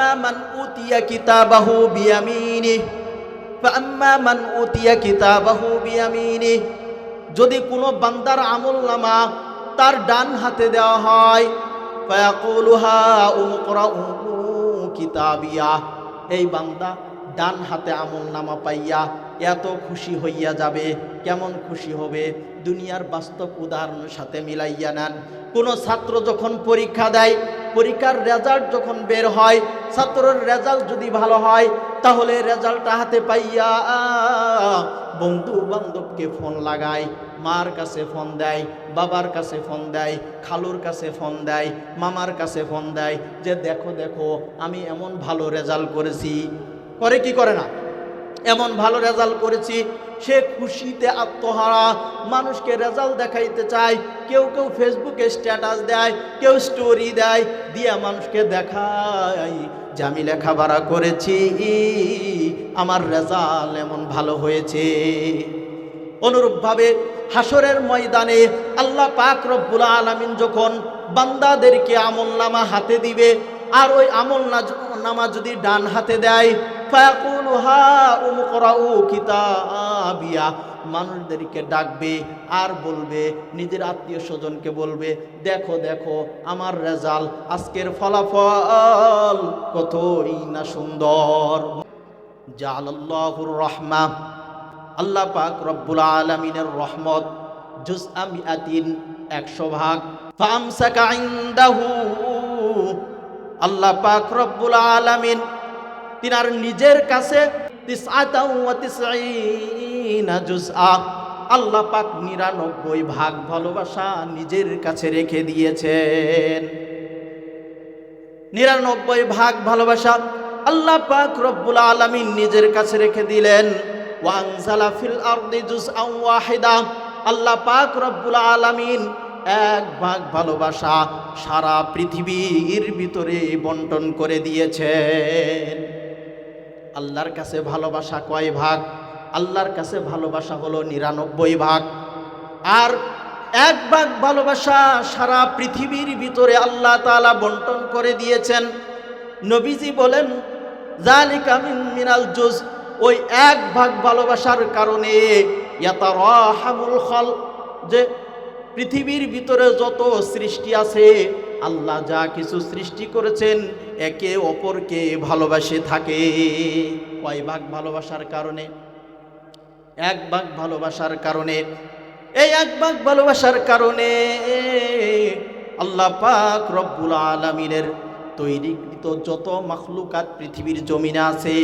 ফাআম্মা মান উতিয়া কিতাবাহু বিয়ামিনিহি ফাআম্মা মান উতিয়া কিতাবাহু বিয়ামিনিহি, যদি কোনো বান্দার আমলনামা তার ডান হাতে দেওয়া হয়, ফায়াকুলু হা উমকরাউ কিতাবিয়া, এই বান্দা ডান হাতে আমলনামা পাইয়া এত খুশি হইয়া যাবে। কেমন খুশি হবে? দুনিয়ার বাস্তব উদাহরণের সাথে মিলাইয়া নেন। কোনো ছাত্র যখন পরীক্ষা দেয়, পরীক্ষার রেজাল্ট যখন বের হয়, ছাত্রের রেজাল্ট যদি ভালো হয়, তাহলে রেজাল্টটা হাতে পাইয়া বন্ধু বান্ধবকে ফোন লাগায়, মার কাছে ফোন দেয়, বাবার কাছে ফোন দেয়, খালুর কাছে ফোন দেয়, মামার কাছে ফোন দেয়, যে দেখো দেখো আমি এমন ভালো রেজাল্ট করেছি। করে কি করে না? এমন ভালো রেজাল্ট করেছি। সে খুশিতে আত্মহারা, মানুষকে রেজাল্ট দেখাইতে চায়। কেউ কেউ ফেসবুকে স্ট্যাটাস দেয়, কেউ স্টোরি দেয়, দিয়া মানুষকে দেখায় যে আমি লেখাপড়া করেছি, আমার রেজাল্ট এমন ভালো হয়েছে। অনুরূপভাবে হাসরের ময়দানে আল্লাহ পাক রব্বুল আলামিন যখন বান্দাদেরকে আমলনামা হাতে দিবে, আর ওই আমলনামা যদি ডান হাতে দেয়, ফায়াকুলু হা উমকরাউ কিতাবিয়া, মানুষদেরকে ডাকবে আর বলবে, নিজের আত্মীয় স্বজনকে বলবে, দেখো দেখো আমার রেজাল্ট, আজকের ফলাফল কতই না সুন্দর। জাআলাল্লাহুর রাহমা, আল্লাহ পাক রব্বুল আলামিনের রহমত জুজআ মিআতিন, 100 ভাগ। ফামসাকা ইনদাহু, আল্লাহ পাক রব্বুল আলামিন তিনার নিজের কাছে 99 জুজআ, আল্লাহ পাক 99 ভাগ ভালোবাসা নিজের কাছে রেখে দিয়েছেন। 99 ভাগ ভালোবাসা আল্লাহ পাক রব্বুল আলামিন নিজের কাছে রেখে দিলেন। ওয়ানজালা ফিল আরদি জুজআন ওয়াহিদা, আল্লাহ পাক রব্বুল আলামিন 1 ভাগ ভালোবাসা সারা পৃথিবীর ভিতরে বন্টন করে দিয়েছেন। আল্লাহর কাছে ভালোবাসা কয় ভাগ? আল্লাহর কাছে ভালোবাসা হলো 99 ভাগ। আর 1 ভাগ ভালোবাসা সারা পৃথিবীর ভিতরে আল্লাহ তাআলা বন্টন করে দিয়েছেন। নবীজি বলেন, যালিকা মিনাল জুজ, ওই 1 ভাগ ভালোবাসার কারণে ইয়াতারাহামুল খালক, যে পৃথিবীর ভিতরে যত সৃষ্টি আছে, আল্লাহ যা কিছু সৃষ্টি করেছেন একে অপরকে ভালোবাসে থাকে। কয় ভাগ ভালোবাসার কারণে? 1 ভাগ ভালোবাসার কারণে। এই 1 ভাগ ভালোবাসার কারণে আল্লাহ পাক রব্বুল আলামিনের তৈরিকৃত যত মাখলুকাত পৃথিবীর জমিনে আছে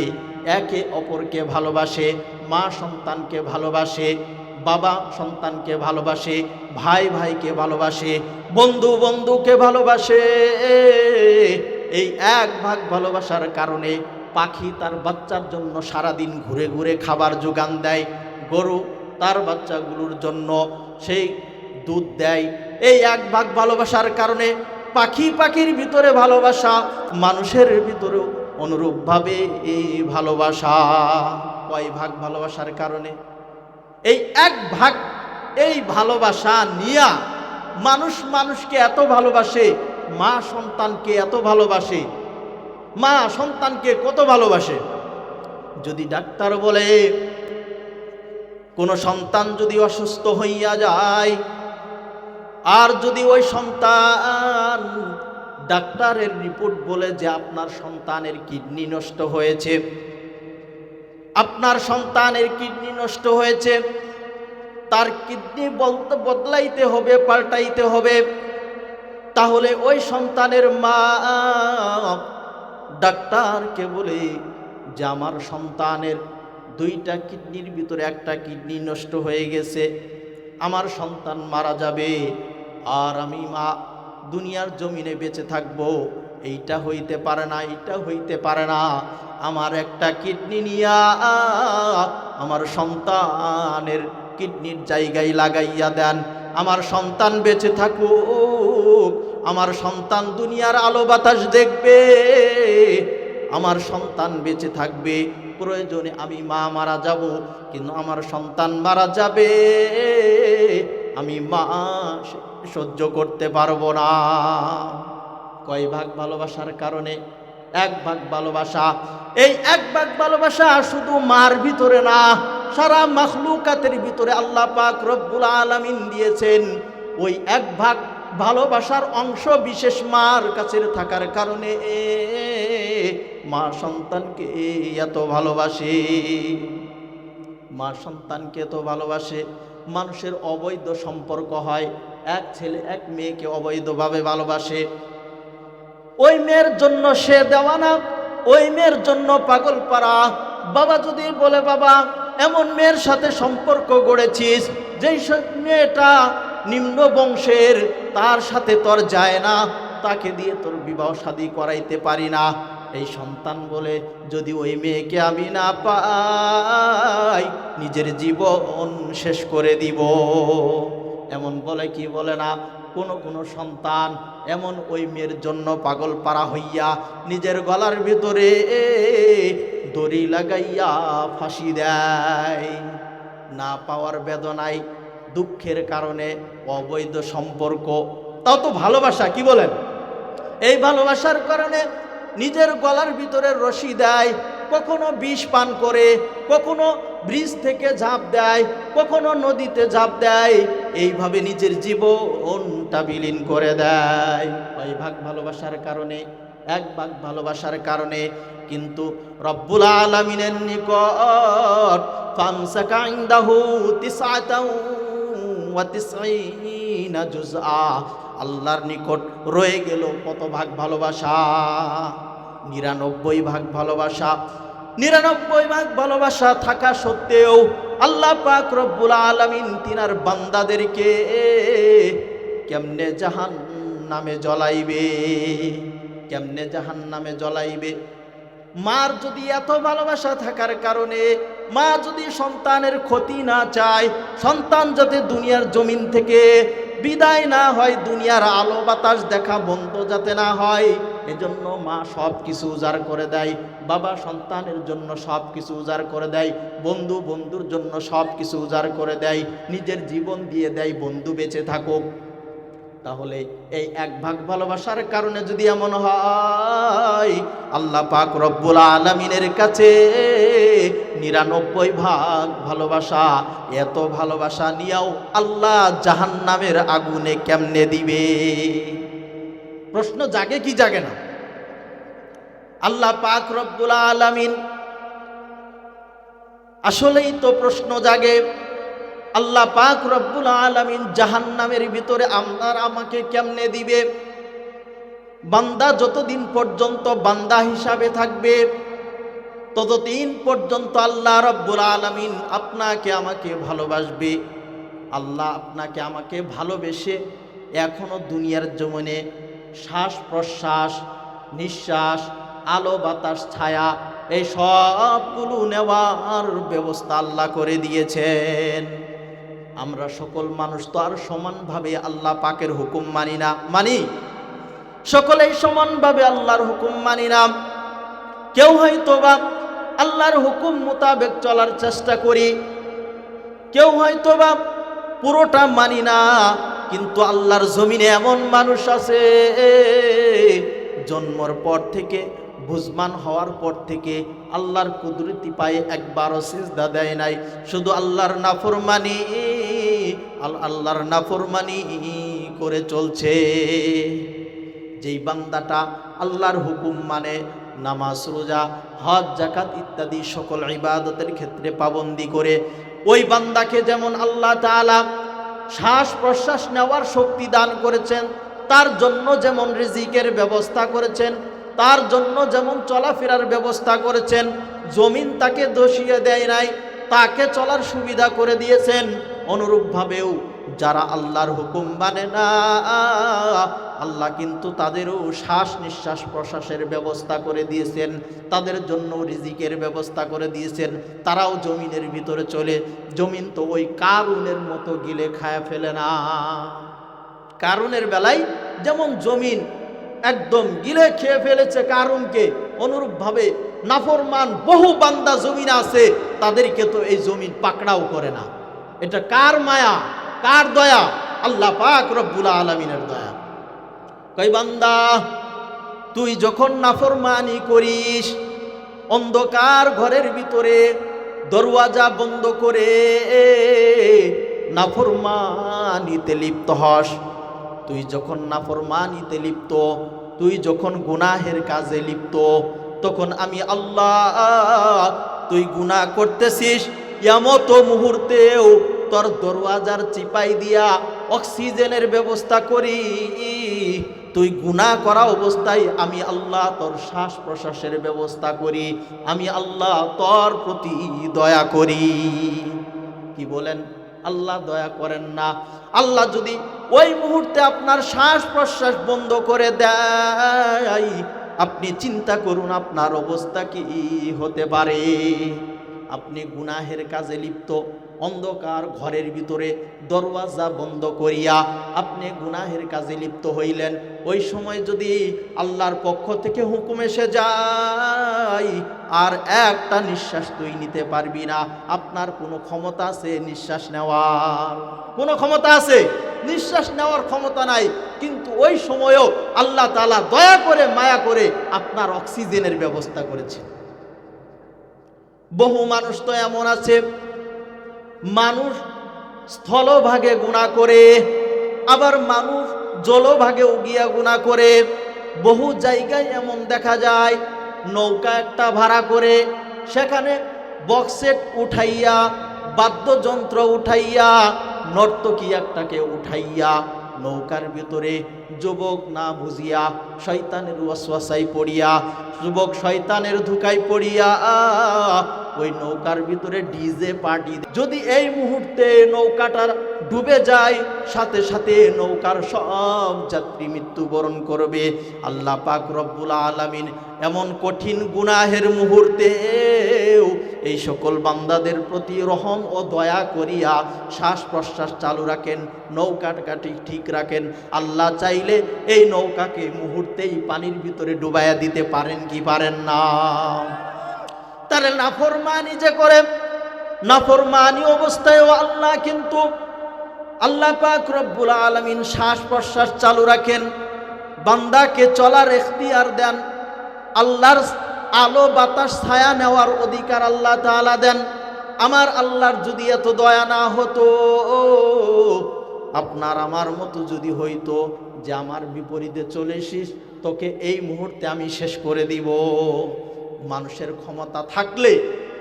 একে অপরকে ভালোবাসে। মা সন্তানকে ভালোবাসে, বাবা সন্তানকে ভালোবাসে, ভাই ভাইকে ভালোবাসে, বন্ধু বন্ধুকে ভালোবাসে। এই 1 ভাগ ভালোবাসার কারণে পাখি তার বাচ্চার জন্য সারাদিন ঘুরে ঘুরে খাবার যোগান দেয়, গরু তার বাচ্চাগুলোর জন্য সেই দুধ দেয়। এই 1 ভাগ ভালোবাসার কারণে পাখির ভিতরে ভালোবাসা, মানুষের ভিতরেও অনুরূপভাবে এই ভালোবাসা। কয় ভাগ ভালোবাসার কারণে? এই 1 ভাগ। এই ভালোবাসা নিয়া মানুষ মানুষকে এত ভালোবাসে, মা সন্তানকে এত ভালোবাসে। মা সন্তানকে কত ভালোবাসে! যদি ডাক্তার বলে কোনো সন্তান যদি অসুস্থ হইয়া যায়, আর যদি ওই সন্তান, ডাক্তারের রিপোর্ট বলে যে আপনার সন্তানের কিডনি নষ্ট হয়েছে, আপনার সন্তানের কিডনি নষ্ট হয়েছে, তার কিডনি বদলাইতে হবে, পাল্টাইতে হবে, তাহলে ওই সন্তানের মা ডাক্তারকে বলে যে আমার সন্তানের 2টা কিডনির ভিতরে 1টা কিডনি নষ্ট হয়ে গেছে, আমার সন্তান মারা যাবে, আর আমি মা দুনিয়ার জমিনে বেঁচে থাকবো। এইটা হইতে পারে না, এইটা হইতে পারে না। আমার 1টা কিডনি নিয়া আমার সন্তানের কিডনির জায়গায় লাগাইয়া দেন, আমার সন্তান বেঁচে থাকুক, আমার সন্তান দুনিয়ার আলো বাতাস দেখবে, আমার সন্তান বেঁচে থাকবে। প্রয়োজনে আমি মা মারা যাব, কিন্তু আমার সন্তান মারা যাবে, আমি মা সহ্য করতে পারবো না। কয় ভাগ ভালোবাসার কারণে? এক ভাগ ভালোবাসা। এই এক ভাগ ভালোবাসা শুধু মার ভিতরে না, সারা মাখলুকাতের ভিতরে আল্লাহ পাক রব্বুল আলামিন দিয়েছেন। ওই এক ভাগ ভালোবাসার অংশ বিশেষ মার কাছে থাকার কারণে মা সন্তানকে এত ভালোবাসে। মা সন্তানকে এত ভালোবাসে। মানুষের অবৈধ সম্পর্ক হয়, এক ছেলে এক মেয়েকে অবৈধভাবে ভালোবাসে, ওই মেয়ের জন্য সে দেওয়ানা, ওই মেয়ের জন্য পাগল পারা। বাবা যদি বলে, বাবা এমন মেয়ের সাথে সম্পর্ক গড়েছিস যেই মেয়েটা নিম্ন বংশের, তার সাথে তোর যায় না, তাকে দিয়ে তোর বিবাহ শাদী করাইতে পারি না। এই সন্তান বলে, যদি ওই মেয়েকে আমি না পাই নিজের জীবন শেষ করে দিব। এমন বলে কি বলে না? কোন সন্তান এমন ওই মেয়ের জন্য পাগল পারা হইয়া নিজের গলার ভিতরে দড়ি লাগাইয়া ফাঁসি দেয়। না পাওয়ার বেদনায়, দুঃখের কারণে, অবৈধ সম্পর্ক, তাও তো ভালোবাসা, কি বলেন? এই ভালোবাসার কারণে নিজের গলার ভিতরে রশি দেয়, কখনো বিষ পান করে, কখনো ব্রিজ থেকে ঝাঁপ দেয়, কখনো নদীতে ঝাঁপ দেয়, এইভাবে নিজের জীবনটা বিলীন করে দেয়। ওই ভাগ ভালোবাসার কারণে, এক ভাগ ভালোবাসার কারণে। কিন্তু রব্বুল আলামিনের নিকট ফামসাকা ইনদাহু তিসআতাও ওয়া তিসঈনা জুজআ, আল্লাহর নিকট রয়ে গেল কত ভাগ ভালোবাসা? 99 ভাগ ভালোবাসা। 99 ভাগ ভালোবাসা থাকা সত্ত্বেও আল্লাহ পাক রব্বুল আলামিন তিনার বান্দাদেরকে কেমনে জাহান্নামে জ্বলাইবে, কেমনে জাহান্নামে জ্বলাইবে? মার যদি এত ভালোবাসা থাকার কারণে, মা যদি সন্তানের ক্ষতি না চায়, সন্তান যাতে দুনিয়ার জমিন থেকে বিদায় না হয়, দুনিয়ার আলো বাতাস দেখা বন্ধ যাতে না হয়, এজন্য মা সব কিছু উজাড় করে দেয়। বাবা সন্তানের জন্য সব কিছু উজাড় করে দেয়, বন্ধু বন্ধুর জন্য সব কিছু উজাড় করে দেয়, নিজের জীবন দিয়ে দেয় বন্ধু বেঁচে থাকুক। তাহলে এই এক ভাগ ভালোবাসার কারণে যদি এমন হয়, আল্লাহ পাক রব্বুল আলামিনের কাছে 99 ভাগ ভালোবাসা, এত ভালোবাসা নিয়েও আল্লাহ জাহান্নামের আগুনে কেমনে দিবে? প্রশ্ন জাগে কি জাগে না? আল্লাহ পাক রব্বুল আলামিন, আসলেই তো প্রশ্ন জাগে, আল্লাহ পাক রব্বুল আলামিন জাহান্নামের ভিতরে আপনার আমাকে কেমনে দিবে? বান্দা যতদিন পর্যন্ত বান্দা হিসাবে থাকবে, ততদিন পর্যন্ত আল্লাহ রব্বুল আলামিন আপনাকে আমাকে ভালোবাসবে। আল্লাহ আপনাকে আমাকে ভালোবেসে এখনো দুনিয়ার জমিনে শ্বাস প্রশ্বাস, নিঃশ্বাস, আলো বাতাস, ছায়া, এই সবগুলো নেওয়ার ব্যবস্থা আল্লাহ করে দিয়েছেন। আমরা সকল মানুষ তো আর সমানভাবে আল্লাহ পাকের হুকুম মানি না, মানি? সকলেই সমানভাবে আল্লাহর হুকুম মানি না। কেউ হয়তো বা আল্লাহর হুকুম মোতাবেক চলার চেষ্টা করি, কেউ হয়তো বা পুরোটা মানি না। কিন্তু আল্লাহর জমিনে এমন মানুষ আছে, জন্মর পর থেকে, বুঝমান হওয়ার পর থেকে আল্লাহর কুদরতি পায়ে একবারও সিজদা দেয় নাই, শুধু আল্লাহর নাফরমানি, আল্লাহর নাফরমানি করে চলছে। যেই বান্দাটা আল্লাহর হুকুম মানে, নামাজ, রোজা, হজ, যাকাত ইত্যাদি সকল ইবাদতের ক্ষেত্রে পাবন্দি করে, ওই বান্দাকে যেমন আল্লাহ তাআলা শ্বাস প্রশ্বাস নেওয়ার শক্তি দান করেছেন, তার জন্য যেমন রিজিকের ব্যবস্থা করেছেন, তার জন্য যেমন চলাফেরার ব্যবস্থা করেছেন, জমিন তাকে দোষিয়ে দেয় নাই, তাকে চলার সুবিধা করে দিয়েছেন, অনুরূপভাবেও যারা আল্লাহর হুকুম মানে না, আল্লাহ কিন্তু তাদেরও শ্বাস নিঃশ্বাস প্রশ্বাসের ব্যবস্থা করে দিয়েছেন, তাদের জন্য রিজিকের ব্যবস্থা করে দিয়েছেন। তারাও জমিনের ভিতরে চলে, জমিন তো ওই কারুনের মতো গিলে খায় ফেলে না। কারুনের বেলায় যেমন জমিন একদম গিলে খেয়ে ফেলেছে কারুনকে, অনুরূপভাবে নাফরমান বহু বান্দা জমিন আছে, তাদেরকে তো এই জমিন পাকড়াও করে না। এটা কার মায়া, কার দয়া? আল্লাহ পাক রব্বুল আলামিনের দয়া। কই বান্দা তুই যখন নাফরমানি করিস, অন্ধকার ঘরের ভিতরে দরওয়াজা বন্ধ করে নাফরমানিতে লিপ্ত হস, তুই যখন নাফরমানিতে লিপ্ত, তুই যখন গুনাহের কাজে লিপ্ত, তখন আমি আল্লাহ তুই গুনাহ করতেছিস, এমত মুহূর্তেও তোর দরওয়াজার চিপাই দিয়া অক্সিজেনের ব্যবস্থা করি, তুই গুনাহ করা অবস্থায় আমি আল্লাহ তোর শ্বাস প্রশ্বাসের ব্যবস্থা করি, আমি আল্লাহ তোর প্রতি দয়া করি। কি বলেন? আল্লাহ দয়া করেন না? আল্লাহ যদি ওই মুহূর্তে আপনার শ্বাস প্রশ্বাস বন্ধ করে দেয়, আপনি চিন্তা করুন আপনার অবস্থা কি হতে পারে। আপনি গুনাহের কাজে লিপ্ত, অন্ধকার ঘরের ভিতরে দরওয়াজা বন্ধ করিয়া আপনি গুনাহের কাজে লিপ্ত হইলেন। ওই সময় যদি আল্লাহর পক্ষ থেকে হুকুম এসে যায়, আর একটা নিঃশ্বাস তুই নিতে পারবি না। আপনার কোনো ক্ষমতা আছে নিঃশ্বাস নেওয়ার? কোনো ক্ষমতা আছে? নিঃশ্বাস নেওয়ার ক্ষমতা নাই। কিন্তু ওই সময়ও আল্লাহ তাআলা দয়া করে মায়া করে আপনার অক্সিজেনের ব্যবস্থা করেছে। বহু মানুষ তো এমন আছে, মানুষ স্থলভাগে গুনাহ করে, আবার মানুষ জলভাগে গিয়া গুনাহ করে। বহু জায়গায় এমন দেখা যায়, নৌকা একটা ভাড়া করে সেখানে বক্সেট উঠাইয়া, বাদ্যযন্ত্র উঠাইয়া, নর্তকী একটাকে উঠাইয়া নৌকার ভিতরে যুবক না বুঝিয়া শয়তানের ওয়াসওয়াসায় পড়িয়া, যুবক শয়তানের ধোঁকায় পড়িয়া ওই নৌকার ভিতরে ডিজে পার্টি। যদি এই মুহূর্তে নৌকাটার ডুবে যায়, সাথে সাথে নৌকার সব যাত্রী মৃত্যুবরণ করবে। আল্লাহ পাক রব্বুল আলামিন এমন কঠিন গুনাহের মুহূর্তেও এই সকল বান্দাদের প্রতি রহম ও দয়া করিয়া শ্বাস প্রশ্বাস চালু রাখেন, নৌকাটাকে ঠিক রাখেন। আল্লাহ চাইলে এই নৌকাকে মুহূর্তেই পানির ভিতরে ডুবাইয়া দিতে পারেন কি পারেন না? তাহলে নাফরমানি যে করে, নাফরমানি অবস্থায়ও আল্লাহ কিন্তু আল্লাহ পাক রব্বুল আলামিন শ্বাস প্রশ্বাস চালু রাখেন, বান্দাকে চলার ইখতিয়ার দেন, আল্লাহর আলো বাতাস ছায়া নেওয়ার অধিকার আল্লাহ তাআলা দেন। আমার আল্লাহর যদি এত দয়া না হতো, আপনার আমার মতো যদি হইতো যে আমার বিপরীতে চলে এসিস, তোকে এই মুহূর্তে আমি শেষ করে দিব, মানুষের ক্ষমতা থাকলে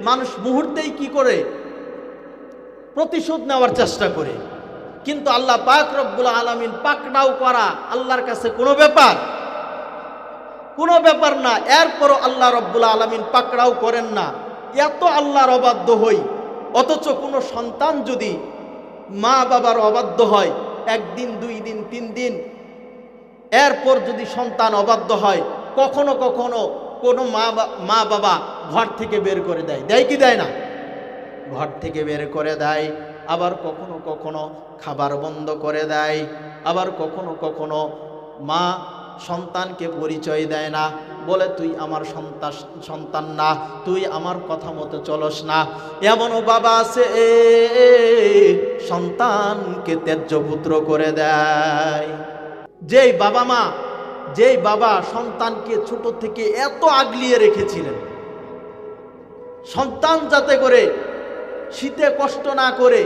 মানুষ মুহূর্তেই কি করে? প্রতিশোধ নেওয়ার চেষ্টা করে। কিন্তু আল্লাহ পাক রব্বুল আলামিন পাকড়াও করা আল্লাহর কাছে কোনো ব্যাপার, কোনো ব্যাপার না। এরপরও আল্লাহ রব্বুল আলামিন পাকড়াও করেন না। এত আল্লাহর অবাধ্য হই, অথচ কোনো সন্তান যদি মা বাবার অবাধ্য হয়, একদিন, 2 দিন, 3 দিন, এরপর যদি সন্তান অবাধ্য হয়, কখনো কখনো কোনো মা বাবা ঘর থেকে বের করে দেয়, দেয় কি দেয় না? ঘর থেকে বের করে দেয়। আবার কখনো কখনো খাবার বন্ধ করে দেয়। আবার কখনো কখনো মা সন্তানকে পরিচয় দেয় না, বলে তুই আমার সন্তান না, তুই আমার কথা মতো চলস না। এমনও বাবা আছে সন্তানকে ত্যায্য পুত্র করে দেয়। যেই বাবা মা, যেই বাবা সন্তানকে ছোট থেকে এত আগলিয়ে রেখেছিলেন, সন্তান যাতে করে শীতে কষ্ট না করে,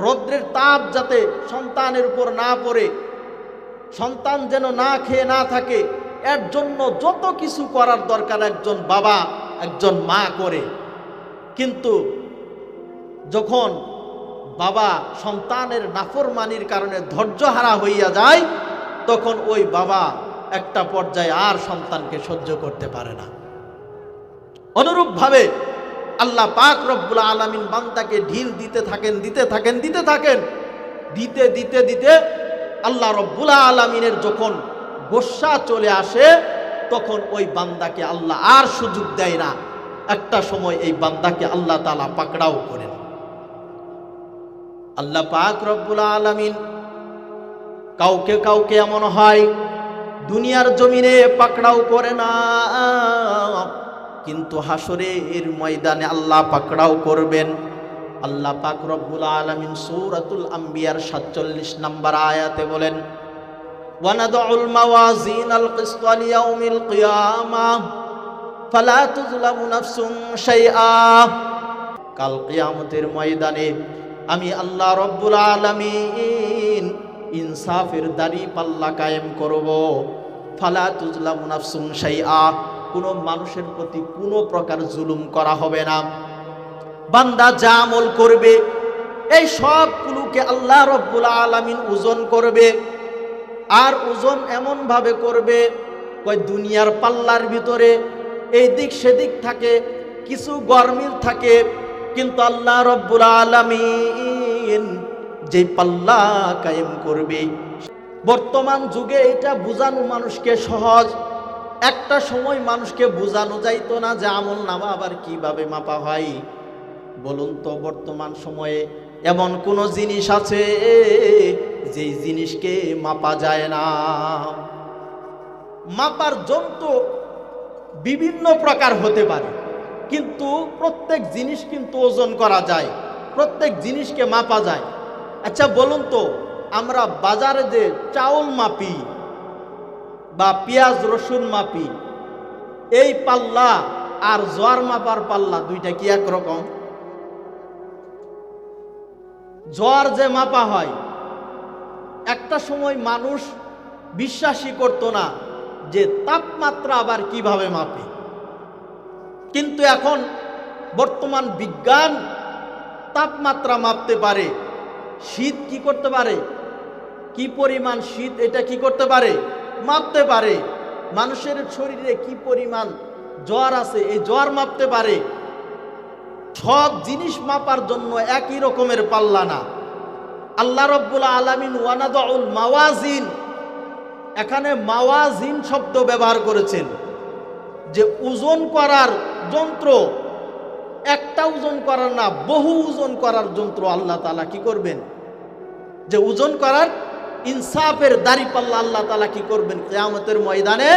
রৌদ্রের তাপ যাতে সন্তানের উপর না পড়ে, সন্তান যেন না খেয়ে না থাকে, এর জন্য যত কিছু করার দরকার একজন বাবা একজন মা করে। কিন্তু যখন বাবা সন্তানের নাফরমানির কারণে ধৈর্যহারা হইয়া যায়, তখন ওই বাবা একটা পর্যায়ে আর সন্তানকে সহ্য করতে পারে না। অনুরূপভাবে আল্লাহ পাক রব্বুল আলামিন বান্দাকে ঢিল দিতে থাকেন, দিতে থাকেন, দিতে থাকেন, দিতে দিতে দিতে আল্লাহ রব্বুল আলামিনের যখন গোসা চলে আসে, তখন ওই বান্দাকে আল্লাহ আর সুযোগ দেয় না। একটা সময় এই বান্দাকে আল্লাহ তাআলা পাকড়াও করেন। আল্লাহ পাক রব্বুল আলামিন কাউকে কাউকে এমন হয় দুনিয়ার জমিনে পাকড়াও করে না, কিন্তু হাসরের ময়দানে আল্লাহ পাকড়াও করবেন। আল্লাহ পাক রব্বুল আলামিন সূরাতুল আম্বিয়ার 47 নম্বর আয়াতে বলেন, ওয়ানাদউল মাওয়াজিনাল কিসতা লিয়াউমিল কিয়ামাহ ফালা তুযলামু নাফসুন শাইআ। কাল কিয়ামতের ময়দানে আমি আল্লাহ রব্বুল আলামিন ইনসাফের দাড়ি পাল্লা কায়েম করব। ফালা তুযলামু নাফসুন শাইআ, কোনো মানুষের প্রতি কোনো প্রকার জুলুম করা হবে না। বান্দা যা আমল করবে এই সবগুলোকে আল্লাহ রব্বুল আলামিন ওজন করবে। আর ওজন এমন ভাবে করবে, কই দুনিয়ার পাল্লার ভিতরে এই দিক সেদিক থাকে, কিছু গরমিল থাকে, কিন্তু আল্লাহ রব্বুল আলামিন যে পাল্লা কায়েম করবে। বর্তমান যুগে এটা বোঝানো মানুষকে সহজ, একটা সময় মানুষকে বোঝানো যাইতো না যে আমল নামা আবার কিভাবে মাপা হয়। বলুন তো, বর্তমান সময়ে এমন কোন জিনিস আছে যেই জিনিসকে মাপা যায় না? মাপার যন্ত্র বিভিন্ন প্রকার হতে পারে, কিন্তু প্রত্যেক জিনিস কিন্তু ওজন করা যায়, প্রত্যেক জিনিসকে মাপা যায়। আচ্ছা বলুন তো, আমরা বাজারে যে চাউল মাপি বা পেঁয়াজ রসুন মাপি, এই পাল্লা আর জোয়ার মাপার পাল্লা দুইটা কি একরকম? জোয়ার যে মাপা হয়, একটা সময় মানুষ বিশ্বাসই করতো না যে তাপমাত্রা আবার কিভাবে মাপে, কিন্তু এখন বর্তমান বিজ্ঞান তাপমাত্রা মাপতে পারে, শীত কি করতে পারে, কি পরিমাণ শীত এটা কি করতে পারে, মাপতে পারে। মানুষের শরীরে কি পরিমাণ জ্বর আছে এই জ্বর মাপতে পারে। সব জিনিস মাপার জন্য একই রকমের পাল্লা না। আল্লাহ রাব্বুল আলামিন ওয়ানাদউল মাওয়াজিন, এখানে মাওয়াজিন শব্দ ব্যবহার করেছেন, যে ওজন করার যন্ত্র। একটা ওজন করার না, বহু ওজন করার যন্ত্র আল্লাহ তাআলা কি করবেন, যে ওজন করার ইনসাফের দাড়িপাল্লা আল্লাহ তাআলা কি করবেন, কিয়ামতের ময়দানে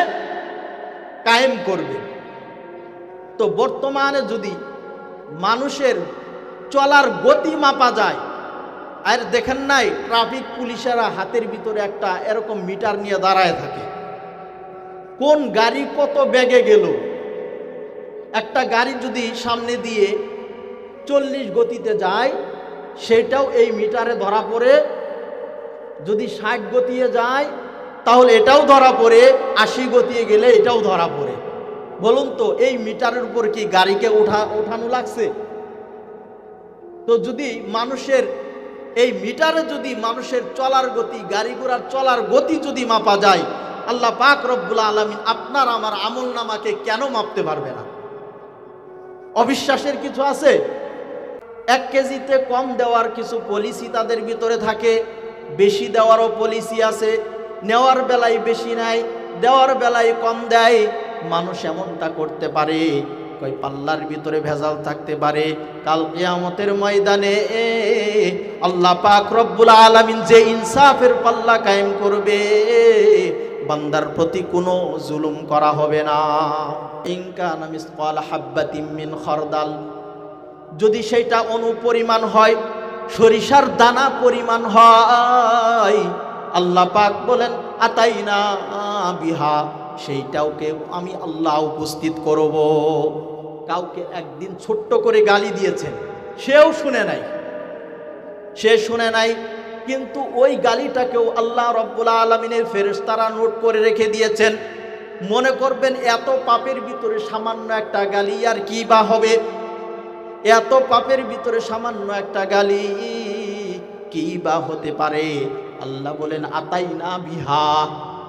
কায়েম করবেন। তো বর্তমানে যদি মানুষের চলার গতি মাপা যায়, আর দেখেন নাই ট্রাফিক পুলিশেরা হাতের ভিতরে একটা এরকম মিটার নিয়ে দাঁড়ায় থাকে, কোন গাড়ি কত বেগে গেল। একটা গাড়ি যদি সামনে দিয়ে 40 গতিতে যায়, সেটাও এই মিটারে ধরা পড়ে। যদি 60 গতিয়ে যায় তাহলে এটাও ধরা পড়ে, 80 গতিয়ে গেলে এটাও ধরা পড়ে। বলুন তো, এই মিটারের উপর কি গাড়িকে ওঠানো লাগছে? তো যদি মানুষের এই মিটারে যদি মানুষের চলার গতি, গাড়ি ঘোড়ার চলার গতি যদি মাপা যায়, আল্লাহ পাক রব্বুল আলামিন আপনার আমার আমল নামাকে কেন মাপতে পারবে না? অবিশ্বাসের কিছু আছে? 1 কেজিতে কম দেওয়ার কিছু পলিসি তাদের ভিতরে থাকে, বেশি দেওয়ারও পলিসি আছে। নেওয়ার বেলায় বেশি নেয়, দেওয়ার বেলায় কম দেয়। মানুষ এমনটা করতে পারে, কই পাল্লার ভিতরে ভেজাল থাকতে পারে। কাল কিয়ামতের ময়দানে আল্লাহ পাক রব্বুল আলামিন যে ইনসাফের পাল্লা কায়েম করবে, বান্দার প্রতি কোনো জুলুম করা হবে না। ইনকানা মিসকাল হাব্বাতিম মিন খারদাল, যদি সেইটা অনুপরিমাণ হয়, সরিষার দানা পরিমাণ হয়, আল্লাহ পাক বলেন আতাইনা বিহা, সেইটাওকে আমি আল্লাহ উপস্থিত করব। কাউকে একদিন ছোট্ট করে গালি দিয়েছেন, সেও শুনে নাই, সে শুনে নাই, কিন্তু ওই গালিটাকেও আল্লাহ রব্বুল আলামিনের ফেরেশতারা নোট করে রেখে দিয়েছেন। মনে করবেন এত পাপের ভিতরে সামান্য একটা গালি আর কি বা হবে, এত পাপের ভিতরে সামান্য একটা গালি কি বা হতে পারে। আল্লাহ বলেন আতাইনা বিহা,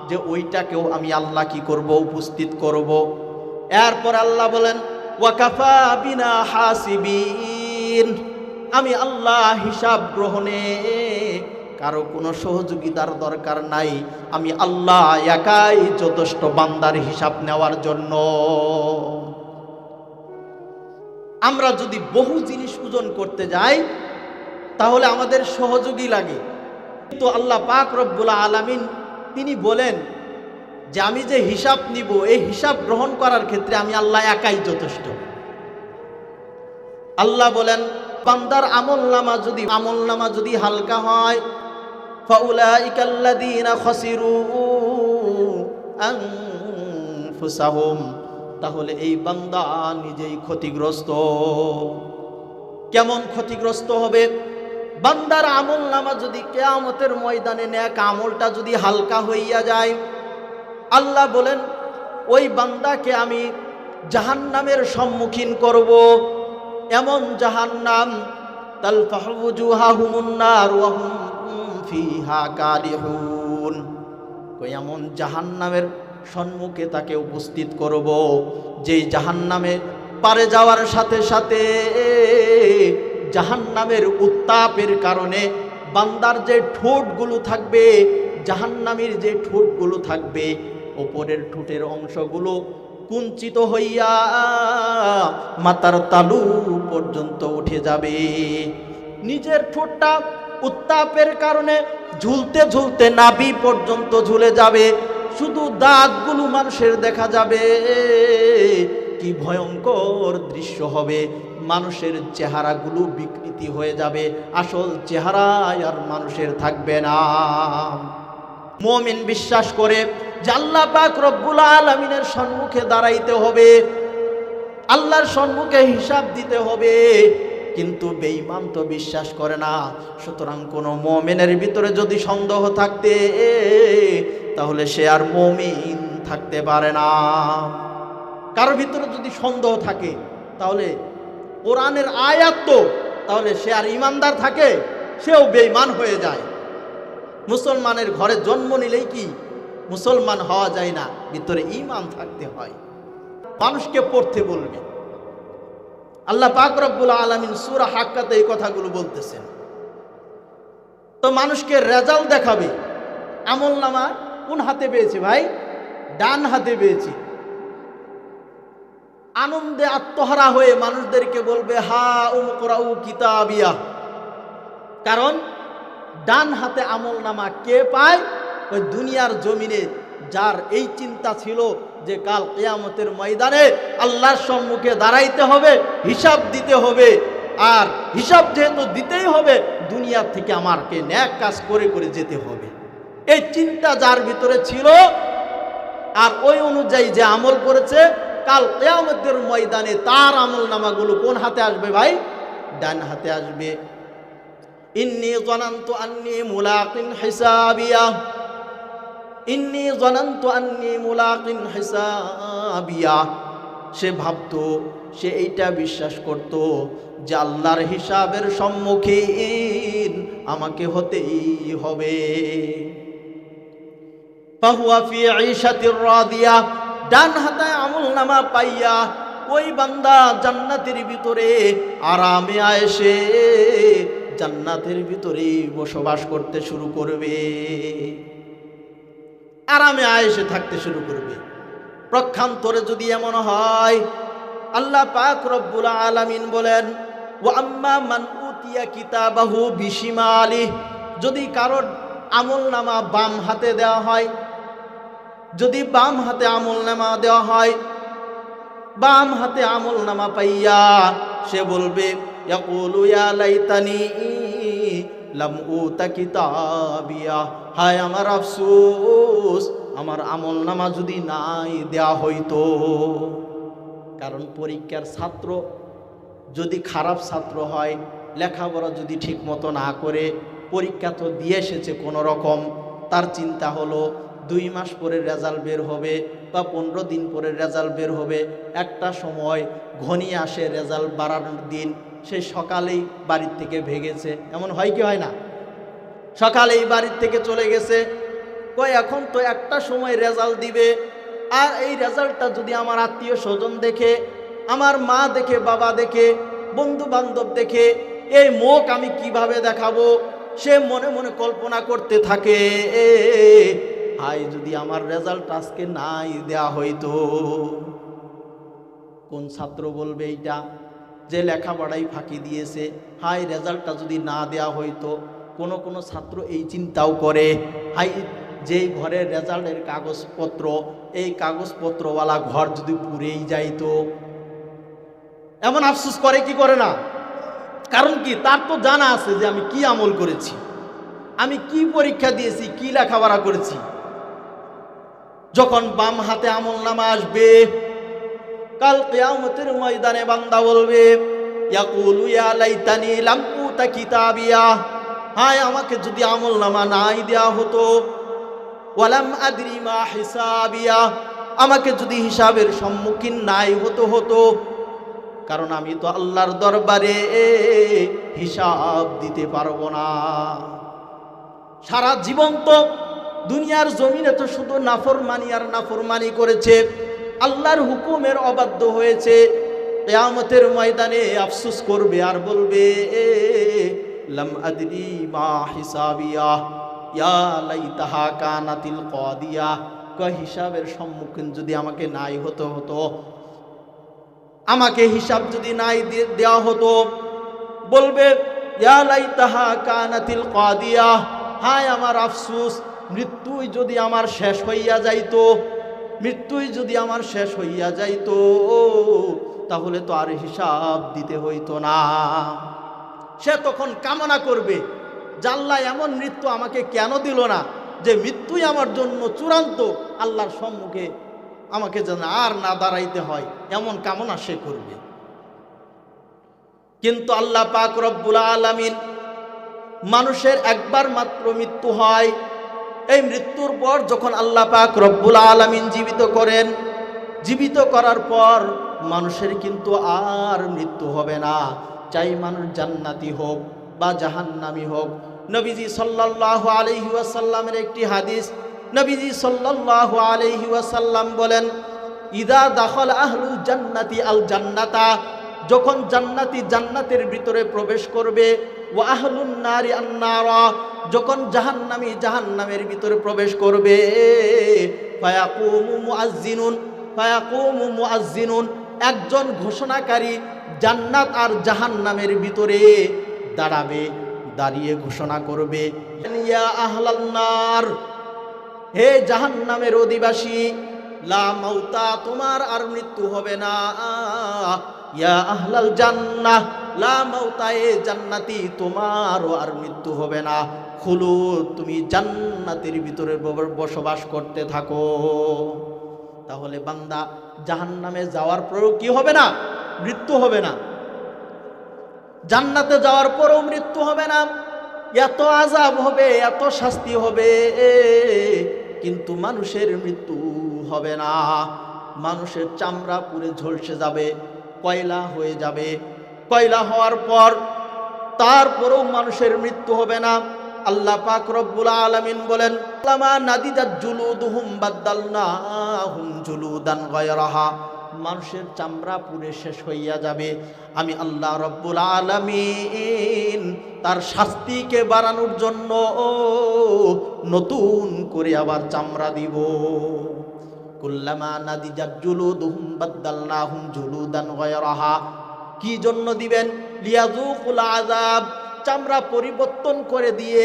যে ওইটাকেও আমি আল্লাহ কি করব, উপস্থিত করব। এরপর আল্লাহ বলেন ওয়াকাফা বিনা হাসিবিন, আমি আল্লাহ হিসাব গ্রহণে কারো কোনো সহযোগিতার দরকার নাই, আমি আল্লাহ একাই যথেষ্ট বান্দার হিসাব নেওয়ার জন্য। আমরা যদি বহু জিনিস ওজন করতে যাই তাহলে আমাদের সহযোগী লাগে, কিন্তু আল্লাহ পাক রব্বুল আলামিন তিনি বলেন যে আমি যে হিসাব নিব, এই হিসাব গ্রহণ করার ক্ষেত্রে আমি আল্লাহ একাই যথেষ্ট। আল্লাহ বলেন বান্দার আমলনামা যদি হালকা হয়, ফাউলাইকাল্লাযীনা খাসিরু আনফুসাহুম, তাহলে এই বান্দা নিজেই ক্ষতিগ্রস্ত। কেমন ক্ষতিগ্রস্ত হবে? বান্দার আমলনামা যদি কিয়ামতের ময়দানে নেক আমলটা যদি হালকা হইয়া যায়, আল্লাহ বলেন ওই বান্দাকে আমি জাহান্নামের সম্মুখীন করব। এমন জাহান্নাম তালফাহু ওয়ুজুহাহুমুন নার ওয়া হুম ফিহা কালিহুন, এমন জাহান্নামের সম্মুখে তাকে উপস্থিত করব, যেই জাহান্নামে পারে যাওয়ার সাথে সাথে জাহান্নামের উত্তাপের কারণে বান্দার যে ঠোঁটগুলো থাকবে, জাহান্নামীর যে ঠোঁটগুলো থাকবে, ওপরের ঠোঁটের অংশগুলো কুঞ্চিত হইয়া মাথার তালু পর্যন্ত উঠে যাবে। নিজের ঠোঁটটা উত্তাপের কারণে ঝুলতে ঝুলতে নাভি পর্যন্ত ঝুলে যাবে, শুধু দাঁতগুলো মানুষের দেখা যাবে। কি ভয়ঙ্কর দৃশ্য হবে! মানুষের চেহারাগুলো বিকৃতি হয়ে যাবে, আসল চেহারা আর মানুষের থাকবে না। মুমিন বিশ্বাস করে যে আল্লাহ পাক রব্বুল আলামিনের সম্মুখে দাঁড়াইতে হবে, আল্লাহর সম্মুখে হিসাব দিতে হবে, কিন্তু বেঈমান তো বিশ্বাস করে না। সুতরাং কোনো মুমিনের ভিতরে যদি সন্দেহ থাকতে, তাহলে সে আর মুমিন থাকতে পারে না। কারোর ভিতরে যদি সন্দেহ থাকে, তাহলে কোরআনের আয়াত তো, তাহলে সে আর ঈমানদার থাকে? সেও বেঈমান হয়ে যায়। মুসলমানের ঘরে জন্ম নিলেই কি মুসলমান হওয়া যায় না, ভিতরে ঈমান থাকতে হয়। মানুষকে পড়তে বলবে। আল্লাহ পাক রব্বুল আলামিন সূরা হাক্কাতে এই কথাগুলো বলতেছেন। তো মানুষকে রেজাল্ট দেখাবে, আমলনামা কোন হাতে পেয়েছে ভাই? ডান হাতে পেয়েছি। আনন্দে আত্মহারা হয়ে মানুষদেরকে বলবে হা উমকরাউ কিতাবিয়া, কারণ ডান হাতে আমলনামা কে পায়? ওই দুনিয়ার জমিনে যার এই চিন্তা ছিল যে কাল কিয়ামতের ময়দানে আল্লাহর সম্মুখে দাঁড়াইতে হবে, হিসাব দিতে হবে, আর হিসাব যেহেতু দিতেই হবে, দুনিয়ার থেকে আমাকে নেক কাজ করে করে যেতে হবে, এই চিন্তা যার ভিতরে ছিল, আর ওই অনুযায়ী যে আমল করেছে, কাল কিয়ামতের ময়দানে তার আমলনামাগুলো কোন হাতে আসবে ভাই? ডান হাতে আসবে। ইন্নী যানানতু আন্নী মুলাকিন হিসাবিয়া, ইন্নী যানানতু আন্নী মুলাকিন হিসাবিয়া। সে ভাবতো, সে এইটা বিশ্বাস করত যে আল্লাহর হিসাবের সম্মুখীন আমাকে হতেই হবে। ফাহুয়া ফি ঈশাতির রাদিয়া, ডান হাতে আমলনামা পাইয়া ওই বান্দা জান্নাতের ভিতরে আরামে আয়েশে জান্নাতের ভিতরে বসবাস করতে শুরু করবে, আরামে আয়েশে থাকতে শুরু করবে। প্রক্ষান্তরে যদি এমন হয়, আল্লাহ পাক রব্বুল আলামিন বলেন ওয়া আম্মা মান উতিয়া কিতাবাহু বিশিমালিহি, যদি কারোর আমলনামা বাম হাতে দেওয়া হয়, যদি বাম হাতে আমলনামা দেওয়া হয়, বাম হাতে আমলনামা পাইয়া সে বলবে ইয়াকুলু ইয়া লাইতানি লাম উতা কিতাবিয়া, হায় আমার আফসোস, আমার আমলনামা যদি নাই দেয়া হইতো। কারণ পরীক্ষার ছাত্র যদি খারাপ ছাত্র হয়, লেখাপড়া যদি ঠিক মতো না করে, পরীক্ষা তো দিয়ে এসেছে কোনো রকম, তার চিন্তা হলো 2 মাস পরে রেজাল্ট বের হবে বা 15 দিন পরে রেজাল্ট বের হবে। একটা সময় ঘনিয়ে আসে রেজাল্ট বাড়ানোর দিন, সে সকালেই বাড়ির থেকে ভেগেছে। এমন হয় কি হয় না? সকালেই বাড়ির থেকে চলে গেছে, কই এখন তো একটা সময় রেজাল্ট দিবে, আর এই রেজাল্টটা যদি আমার আত্মীয় স্বজন দেখে, আমার মা দেখে, বাবা দেখে, বন্ধু বান্ধব দেখে, এই মুখ আমি কিভাবে দেখাবো? সে মনে মনে কল্পনা করতে থাকে, হাই যদি আমার রেজাল্ট আজকে নাই দেয়া হইতো। কোন ছাত্র বলবে এইটা? যে লেখাপড়াই ফাঁকি দিয়েছে, হাই রেজাল্টটা যদি না দেয়া হইতো। কোনো ছাত্র এই চিন্তাও করে, হাই যেই ঘরের রেজাল্টের কাগজপত্র, এই কাগজপত্রওয়ালা ঘর যদি পুড়েই যাইতো। এমন আফসোস করে কি করে না? কারণ কি, তার তো জানা আছে যে আমি কি আমল করেছি, আমি কি পরীক্ষা দিয়েছি, কি লেখাপড়া করেছি। যখন বাম হাতে আমলনামা আসবে, কাল কিয়ামতের ময়দানে বান্দা বলবে, ইয়াকুলু ইয়া লাইতানি লাম উতা কিতাবিয়া, হায় আমাকে যদি আমলনামা নাই দেয়া হতো, ওয়ালাম আদরি মা হিসাবিয়া, আমাকে যদি হিসাবের সম্মুখীন নাই হতো, কারণ আমি তো আল্লাহর দরবারে হিসাব দিতে পারবো না। সারা জীবন তো দুনিয়ার জমিনে তো শুধু নাফরমানি আর নাফরমানি করেছে, আল্লাহর হুকুমের অবাধ্য হয়েছে। কিয়ামতের ময়দানে আফসোস করবে আর বলবে, লাম আদরি মা হিসাবিয়া ইয়া লাইতাহা কানাতিল কাদিয়া, হিসাবের সম্মুখীন যদি আমাকে নাই হতো, আমাকে হিসাব যদি নাই দেওয়া হতো, বলবে ইয়া লাইতাহা কানাতিল কাদিয়া, হায় আমার আফসোস, মৃত্যুই যদি আমার শেষ হইয়া যাইতো, মৃত্যুই যদি আমার শেষ হইয়া যাইতো, তাহলে তো আর হিসাব দিতে হইতো না। সে তখন কামনা করবে, আল্লাহ এমন মৃত্যু আমাকে কেন দিল না, যে মৃত্যুই আমার জন্য চূড়ান্ত, আল্লাহর সম্মুখে আমাকে যেন আর না দাঁড়াইতে হয়, এমন কামনা সে করবে। কিন্তু আল্লাহ পাক রব্বুল আলামিন, মানুষের একবার মাত্র মৃত্যু হয়, এই মৃত্যুর পর যখন আল্লাহ পাক রব্বুল আলামিন জীবিত করেন, জীবিত করার পর মানুষের কিন্তু আর মৃত্যু হবে না, চাই মানুষ জান্নাতি হোক বা জাহান্নামী হোক। নবীজি সাল্লাল্লাহু আলাইহি ওয়াসাল্লামের একটি হাদিস, নবীজি সাল্লাল্লাহু আলাইহি ওয়াসাল্লাম বলেন, ইদা দাখাল আহলুল জান্নাতি আল জান্নাতা, যখন জান্নাতি জান্নাতের ভিতরে প্রবেশ করবে, ওয়া আহলুন নারি আন নারা, যখন জাহান্নামী জাহান্নামের ভিতরে প্রবেশ করবে, ফায়াকুমু মুআজ্জিনুন, একজন ঘোষণাকারী জান্নাত আর জাহান্নামের ভিতরে দাঁড়াবে, দাঁড়িয়ে ঘোষণা করবে, ইয়া আহলান নার, হে জাহান্নামের অধিবাসী, লা মাউতা, তোমার আর মৃত্যু হবে না, ইয়া আহলাল জান্নাহ লা মাউতা, এ জান্নাতি, তোমারও আর মৃত্যু হবে না, খুলুদ, তুমি জান্নাতের ভিতরে বসবাস করতে থাকো। তাহলে বান্দা জাহান্নামে যাওয়ার পরেও কি হবে না? মৃত্যু হবে না। জান্নাতে যাওয়ার পরেও মৃত্যু হবে না। এত আযাব হবে, এত শাস্তি হবে, কিন্তু মানুষের মৃত্যু হবে না। মানুষের চামড়া পুড়ে ঝলসে যাবে, কয়লা হয়ে যাবে। কয়লা হওয়ার পর তারপরেও মানুষের মৃত্যু হবে না। আল্লাহ পাক রব্বুল আলামিন বলেন, লামা নাদিদাত জুলুদুহুম বাদদালনাহুম জুলুদান গায়রাহা, মানুষের চামড়া পুড়ে শেষ হইয়া যাবে, আমি আল্লাহ রব্বুল আলামিন তার শাস্তিকে বাড়ানোর জন্য নতুন করে আবার চামড়া দিব। কুল্লামা নাদিজাত জুলুদুহুম বাদদালনাহুম জুলুদান গায়রাহা, কি জন্য দিবেন? লিয়াযুকুল আযাব, চামড়া পরিবর্তন করে দিয়ে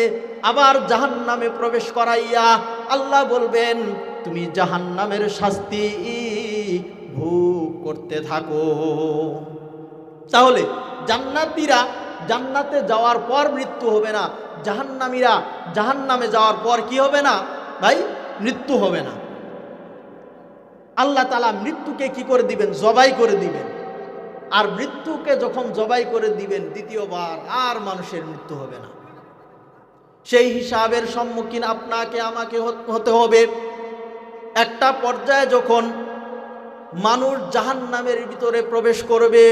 আবার জাহান্নামে প্রবেশ করাইয়া আল্লাহ বলবেন, তুমি জাহান্নামের শাস্তি ভোগ করতে থাকো। তাহলে জান্নাতীরা জান্নাতে যাওয়ার পর মৃত্যু হবে না, জাহান্নামীরা জাহান্নামে যাওয়ার পর কি হবে না ভাই? মৃত্যু হবে না। আল্লাহ তাআলা মৃত্যুকে কি করে দিবেন? জবাই করে দিবেন। আর মৃত্যুকে যখন জবাই করে দিবেন, দ্বিতীয়বার আর মানুষের মৃত্যু হবে না। সেই হিসাবের সম্মুখীন আপনাকে আমাকে হতে হবে। একটা পর্যায়ে যখন মানুষ জাহান্নামের ভিতরে প্রবেশ করবে,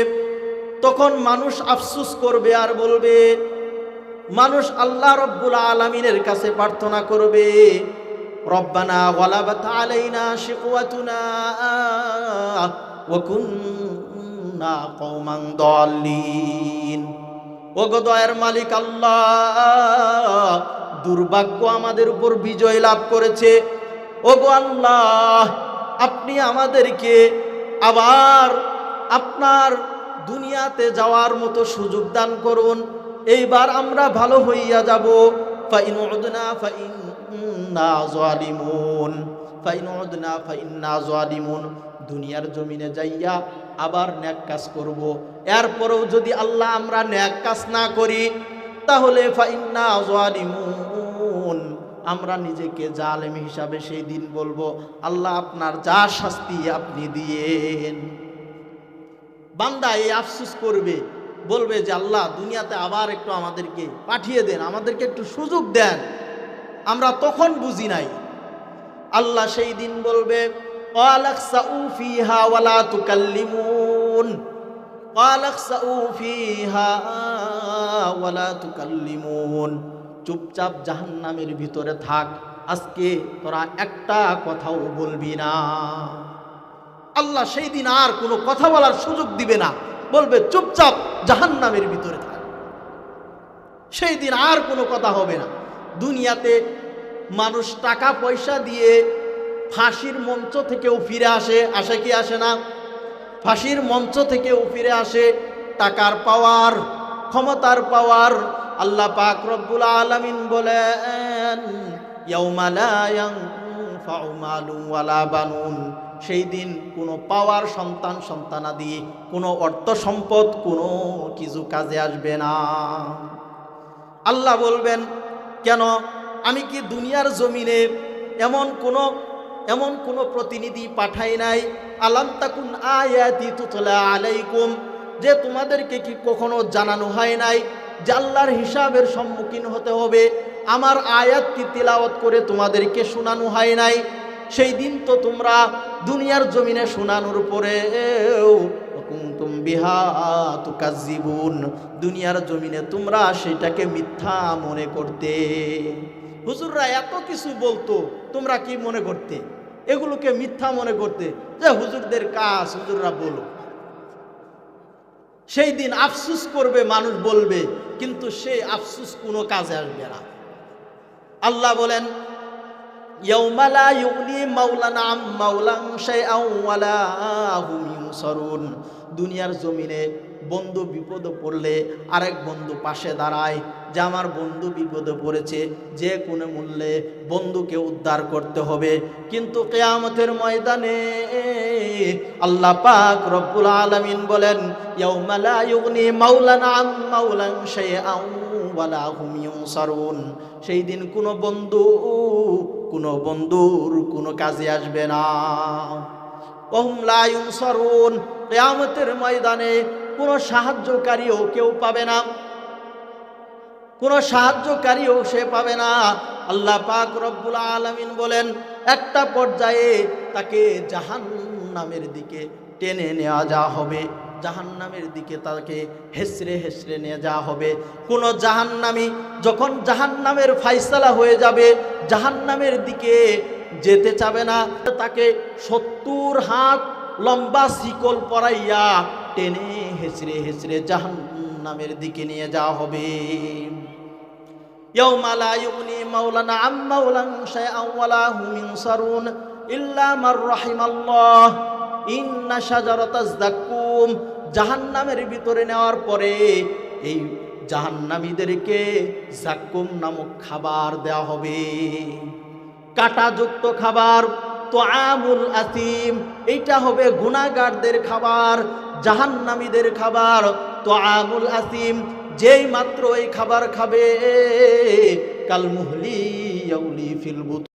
তখন মানুষ আফসোস করবে আর বলবে, মানুষ আল্লাহ রব্বুল আলামিনের কাছে প্রার্থনা করবে, রব্বানা গালাবাত আলাইনা শিকওয়াতুনা ওয়া কুননা কওমান দাল্লিন। ওগো দয়ার মালিক আল্লাহ, দুর্ভাগ্য আমাদের উপর বিজয় লাভ করেছে। ওগো আল্লাহ, আপনি আমাদেরকে আবার আপনার দুনিয়াতে যাওয়ার মতো সুযোগ দান করুন। এইবার আমরা ভালো হইয়া যাব। ফাইন উদনা ফাইন্না যালিমুন, ফাইন উদনা ফাইন্না যালিমুন। দুনিয়ার জমিনে যাইয়া আবার নেক কাজ করব। এরপরেও যদি আল্লাহ আমরা নেক কাজ না করি, তাহলে ফাইন্না যালিমুন, আমরা নিজেকে জালেম হিসাবে সেই দিন বলবো, আল্লাহ আপনার যা শাস্তি আপনি দিয়েন। বান্দা এই আফসোস করবে, বলবে যে আল্লাহ দুনিয়াতে আবার একটু আমাদেরকে পাঠিয়ে দেন, আমাদেরকে একটু সুযোগ দেন, আমরা তখন বুঝি নাই। আল্লাহ সেই দিন বলবে ওয়ালাকসাউ ফিহা ওয়ালা তুকাল্লিমুন, ওয়ালাকসাউ ফিহা ওয়ালা তুকাল্লিমুন, চুপচাপ জাহান্নামের ভিতরে থাক, আজকে তোরা একটা কথাও বলবি না। আল্লাহ সেই দিন আর কোনো কথা বলার সুযোগ দিবে না, বলবে চুপচাপ জাহান্নামের ভিতরে থাক। সেই দিন আর কোনো কথা হবে না। দুনিয়াতে মানুষ টাকা পয়সা দিয়ে ফাঁসির মঞ্চ থেকেও ফিরে আসে, আসে কি আসে না? ফাঁসির মঞ্চ থেকেও ফিরে আসে, টাকার পাওয়ার, ক্ষমতার পাওয়ার। আল্লাহ পাক রব্বুল আলামিন বলেন ইয়াউমা লা ইয়ানফাউ মালুন ওয়ালা বানুন, সেই দিন কোনো পাওয়ার, সন্তান সন্তানাদি, কোনো অর্থ সম্পদ, কোনো কিছু কাজে আসবে না। আল্লাহ বলবেন কেন? আমি কি দুনিয়ার জমিনে এমন কোনো প্রতিনিধি পাঠাই নাই? আলাম তাকুন আয়াতি তুতলা আলাইকুম, যে তোমাদেরকে কি কখনো জানানো হয় নাই যে আল্লাহর হিসাবের সম্মুখীন হতে হবে? আমার আয়াত কি তিলাওয়াত করে তোমাদেরকে শোনানো হয় নাই? সেই দিন তো তোমরা দুনিয়ার জমিনে শোনানোর পরেও কুনতুম বিহা তুকাজ্জিবুন, দুনিয়ার জমিনে তোমরা সেটাকে মিথ্যা মনে করতে। হুজুররা এত কিছু বলতো, তোমরা কি মনে করতে? এগুলোকে মিথ্যা মনে করতে, যে হুজুরদের কাজ, হুজুররা বলো। সেই দিন আফসুস করবে, মানুষ বলবে, কিন্তু সেই আফসুস কোনো কাজে আসবে না। আল্লাহ বলেন ইয়াউমা লা ইউগনি মাওলান আম মাওলান শাইআন ওয়ালা হুম ইউনসারুন, দুনিয়ার জমিনে বন্ধু বিপদে পড়লে আরেক বন্ধু পাশে দাঁড়ায়, যে আমার বন্ধু বিপদে পড়েছে, যে কোনো মূল্যে বন্ধুকে উদ্ধার করতে হবে। কিন্তু কিয়ামতের ময়দানে আল্লাহ পাক রব্বুল আলামিন বলেন ইয়াউমা লা ইউগনি মাওলান আম মাওলান শাইআন ওয়ালা হুম ইউনসারুন, সেই দিন কোনো বন্ধুর কোনো কাজে আসবে না। ওহুম লা ইউনসারুন, কিয়ামতের ময়দানে কোনো সাহায্যকারীও কেউ পাবে না, কোনো সাহায্যকারীও সে পাবে না। আল্লাহ পাক রব্বুল আলামিন বলেন একটা পর্যায়ে তাকে জাহান্নামের দিকে টেনে নেওয়া যাওয়া হবে, জাহান্নামের দিকে তাকে হেসড়ে হেসড়ে নিয়ে যাওয়া হবে। কোন জাহান্নামী যখন জাহান্নামের ফায়সালা হয়ে যাবে, জাহান্নামের দিকে যেতে চাবে না, তাকে 70 হাত লম্বা শিকল পরাইয়া টেনে হেসড়ে হেসড়ে জাহান্নামের দিকে নিয়ে যাওয়া হবে। ইয়াউমা লা ইউগনি মাওলানা আম মাওলান শাইআন ওয়ালা হুম ইনসারুন ইল্লা মার রাহিমাল্লাহ ইন্না শাজারাতাজ যাক্কুম, জাহান্নামের ভিতরে নেওয়ার পরে এই জাহান্নামীদেরকে যাক্কুম নামক খাবার দেওয়া হবে, কাঁটাযুক্ত খাবার। তুআমুল আসিম, এইটা হবে গুনাহগারদের খাবার, জাহান্নামীদের খাবার। তুআমুল আসিম, যেই মাত্র এই খাবার খাবে কাল মুহলি ইয়াউলি ফিল বুতুন,